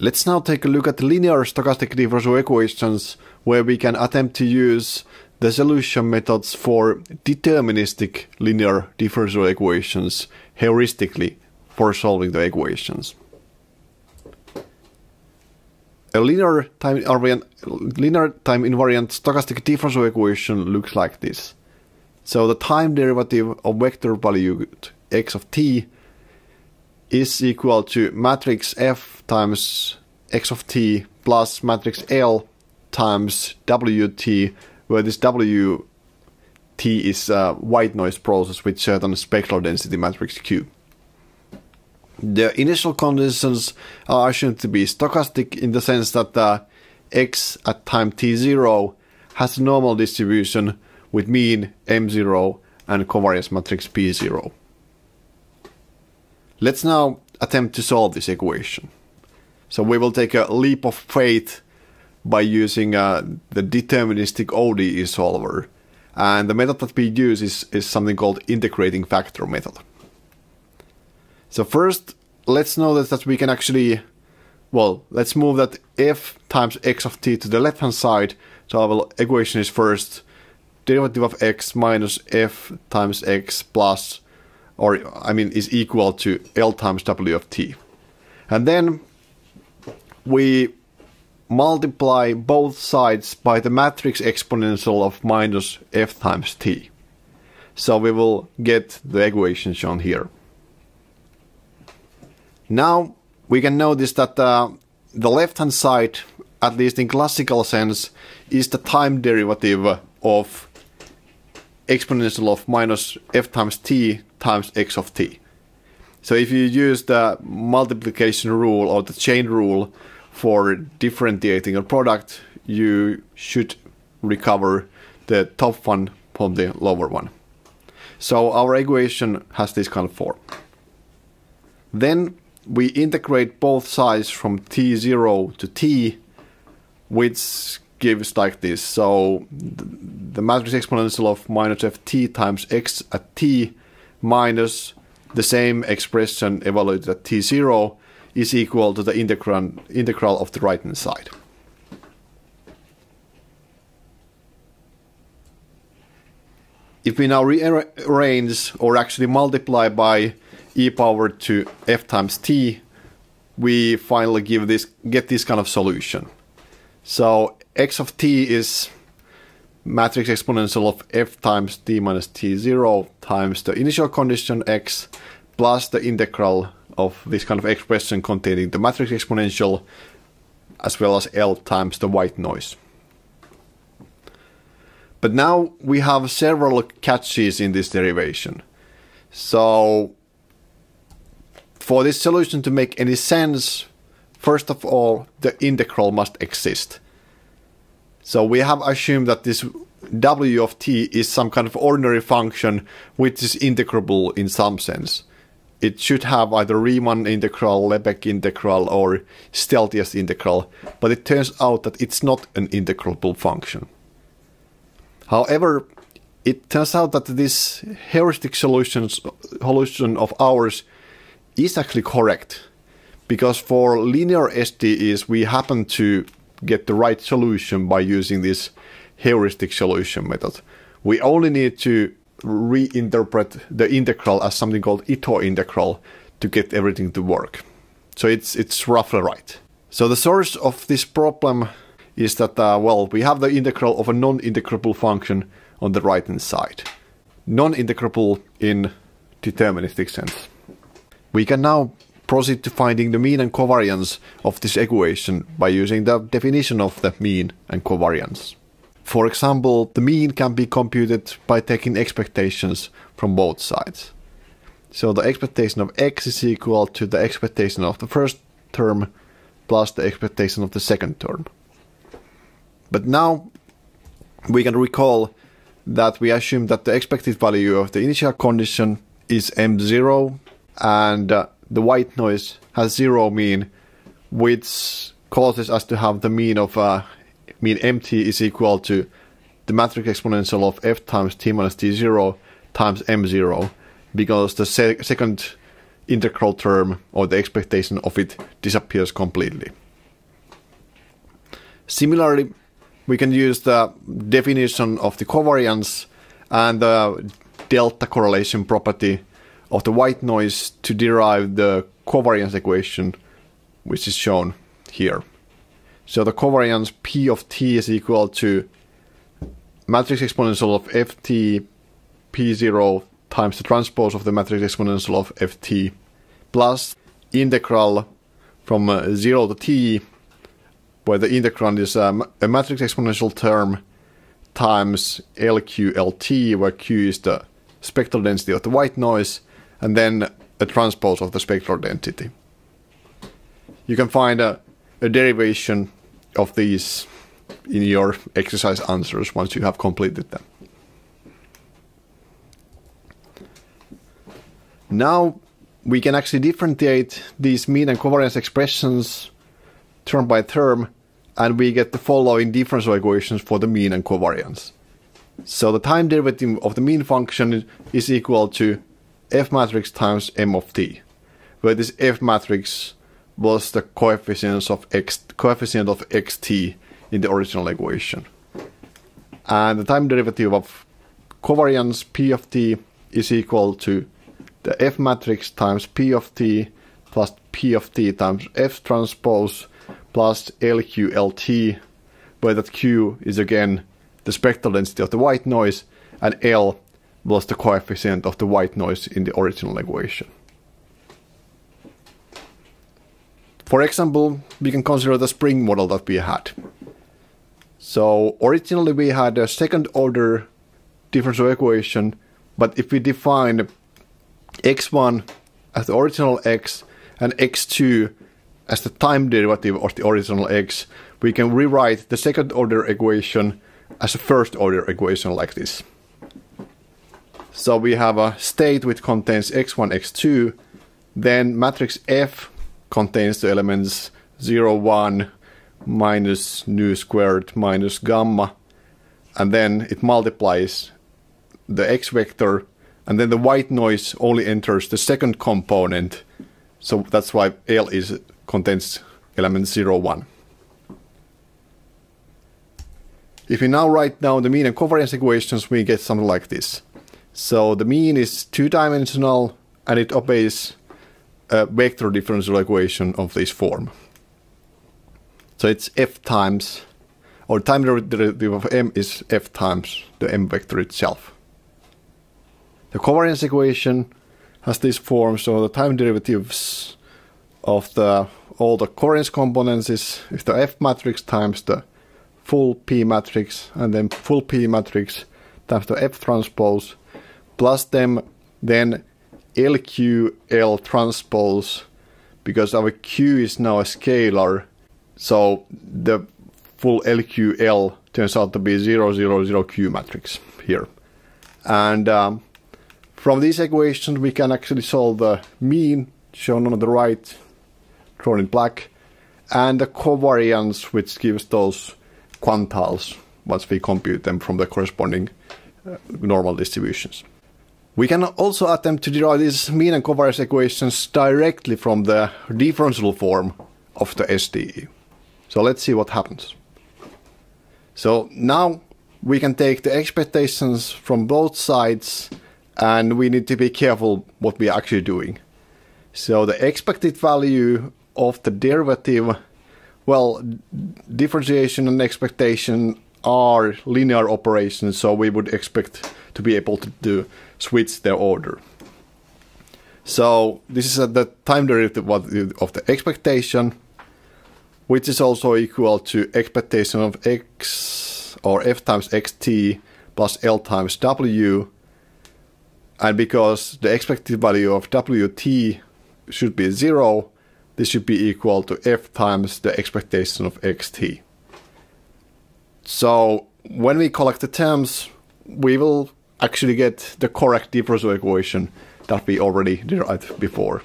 Let's now take a look at the linear stochastic differential equations, where we can attempt to use the solution methods for deterministic linear differential equations heuristically for solving the equations. A linear time-invariant stochastic differential equation looks like this. So the time derivative of vector value x of t is equal to matrix F times x of t plus matrix L times Wt, where this Wt is a white noise process with certain spectral density matrix Q. The initial conditions are assumed to be stochastic in the sense that x at time t0 has a normal distribution with mean m0 and covariance matrix p0. Let's now attempt to solve this equation. So we will take a leap of faith by using the deterministic ODE solver. And the method that we use is something called integrating factor method. So first, let's notice that we can actually, well, let's move that f times x of t to the left-hand side. So our equation is first derivative of x minus f times x plus, or I mean, is equal to L times W of t. And then we multiply both sides by the matrix exponential of minus f times t. So we will get the equation shown here. Now we can notice that the left-hand side, at least in classical sense, is the time derivative of exponential of minus f times t times x of t. So if you use the multiplication rule or the chain rule for differentiating a product, you should recover the top one from the lower one. So our equation has this kind of form. Then we integrate both sides from t0 to t, which gives like this. So the matrix exponential of minus ft times x at t minus the same expression evaluated at t0 is equal to the integral of the right-hand side. If we now rearrange or actually multiply by e power to f times t, we finally get this kind of solution. So x of t is matrix exponential of f times t minus t0 times the initial condition x plus the integral of this kind of expression containing the matrix exponential as well as L times the white noise. But now we have several catches in this derivation. So for this solution to make any sense, first of all, the integral must exist. So we have assumed that this w of t is some kind of ordinary function which is integrable in some sense. It should have either Riemann integral, Lebesgue integral, or Steltius integral, but it turns out that it's not an integrable function. However, it turns out that this heuristic solution of ours is actually correct, because for linear SDEs we happen to get the right solution by using this heuristic solution method. We only need to reinterpret the integral as something called Ito integral to get everything to work. So it's roughly right. So the source of this problem is that, well, we have the integral of a non-integrable function on the right-hand side. Non-integrable in deterministic sense. We can now proceed to finding the mean and covariance of this equation by using the definition of the mean and covariance. For example, the mean can be computed by taking expectations from both sides. So the expectation of x is equal to the expectation of the first term plus the expectation of the second term. But now we can recall that we assume that the expected value of the initial condition is m0 and the white noise has zero mean, which causes us to have the mean of mean mt is equal to the matrix exponential of f times t minus t0 times m0, because the second integral term or the expectation of it disappears completely. Similarly, we can use the definition of the covariance and the delta correlation property of the white noise to derive the covariance equation, which is shown here. So the covariance P of t is equal to matrix exponential of ft p0 times the transpose of the matrix exponential of ft plus integral from 0 to t, where the integrand is a matrix exponential term, times LQ/LT, where Q is the spectral density of the white noise, and then a transpose of the spectral density. You can find a derivation of these in your exercise answers once you have completed them. Now we can actually differentiate these mean and covariance expressions term by term, and we get the following differential equations for the mean and covariance. So the time derivative of the mean function is equal to F matrix times M of t, where this F matrix was the coefficient of xt in the original equation. And the time derivative of covariance P of t is equal to the F matrix times P of t plus P of t times F transpose plus LQ/LT, where that Q is again the spectral density of the white noise, and L was the coefficient of the white noise in the original equation. For example, we can consider the spring model that we had. So originally we had a second order differential equation, but if we define x1 as the original x and x2 as the time derivative of the original x, we can rewrite the second order equation as a first order equation like this. So we have a state which contains x1, x2, then matrix F contains the elements 0, 1, minus nu squared minus gamma, and then it multiplies the x vector, and then the white noise only enters the second component, so that's why L contains element 0, 1. If we now write down the mean and covariance equations, we get something like this. So the mean is two-dimensional, and it obeys a vector differential equation of this form. So it's f times, or time derivative of m is f times the m vector itself. The covariance equation has this form, so the time derivatives of all the covariance components is the F matrix times the full P matrix, and then full P matrix times the F transpose, plus then LQ/L transpose, because our Q is now a scalar, so the full LQ/L turns out to be 0, 0, 0 Q matrix here. And from these equations we can actually solve the mean, shown on the right, drawn in black, and the covariance, which gives those quantiles once we compute them from the corresponding normal distributions. We can also attempt to derive these mean and covariance equations directly from the differential form of the SDE. So let's see what happens. So now we can take the expectations from both sides, and we need to be careful what we are actually doing. So the expected value of the derivative, well, differentiation and expectation are linear operations, so we would expect to be able to switch their order. So this is the time derivative of the expectation, which is also equal to expectation of x, or f times xt plus L times w. And because the expected value of wt should be 0, this should be equal to f times the expectation of xt. So when we collect the terms, we will actually get the correct differential equation that we already derived before.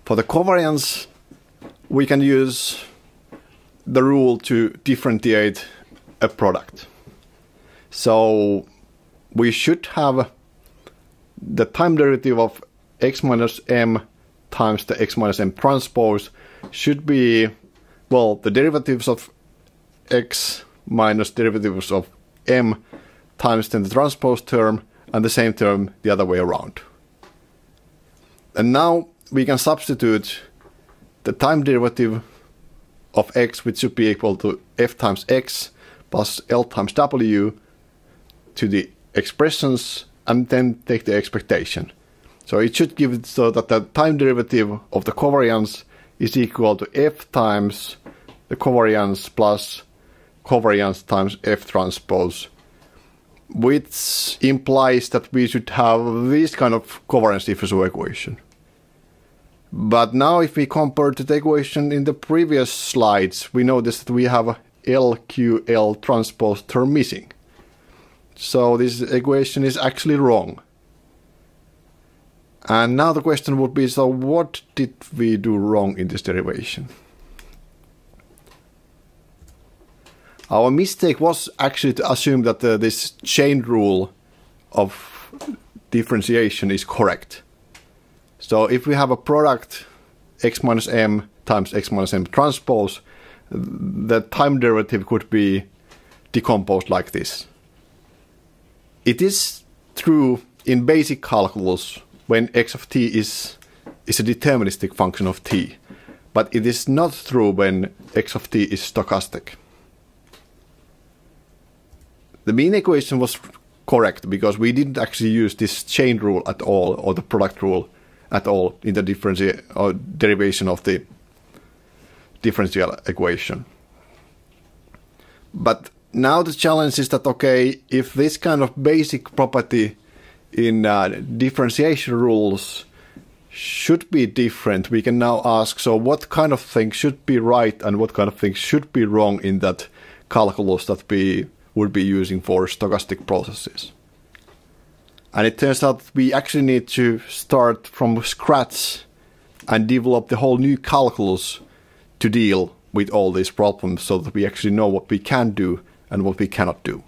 For the covariance, we can use the rule to differentiate a product. So we should have the time derivative of x minus m times the x minus m transpose should be, well, the derivatives of x minus derivatives of m times then the transpose term, and the same term the other way around. And now we can substitute the time derivative of x, which should be equal to f times x plus L times w, to the expressions, and then take the expectation. So it should give it so that the time derivative of the covariance is equal to f times the covariance plus covariance times f transpose, which implies that we should have this kind of covariance differential equation. But now if we compare to the equation in the previous slides, we notice that we have a LQL transpose term missing. So this equation is actually wrong. And now the question would be, so what did we do wrong in this derivation? Our mistake was actually to assume that this chain rule of differentiation is correct. So if we have a product x minus m times x minus m transpose, the time derivative could be decomposed like this. It is true in basic calculus when x of t is a deterministic function of t, but it is not true when x of t is stochastic. The mean equation was correct because we didn't actually use this chain rule at all, or the product rule at all, in the derivation of the differential equation. But now the challenge is that, okay, if this kind of basic property in differentiation rules should be different, we can now ask, so what kind of things should be right and what kind of things should be wrong in that calculus that we would be using for stochastic processes? And it turns out we actually need to start from scratch and develop the whole new calculus to deal with all these problems so that we actually know what we can do and what we cannot do.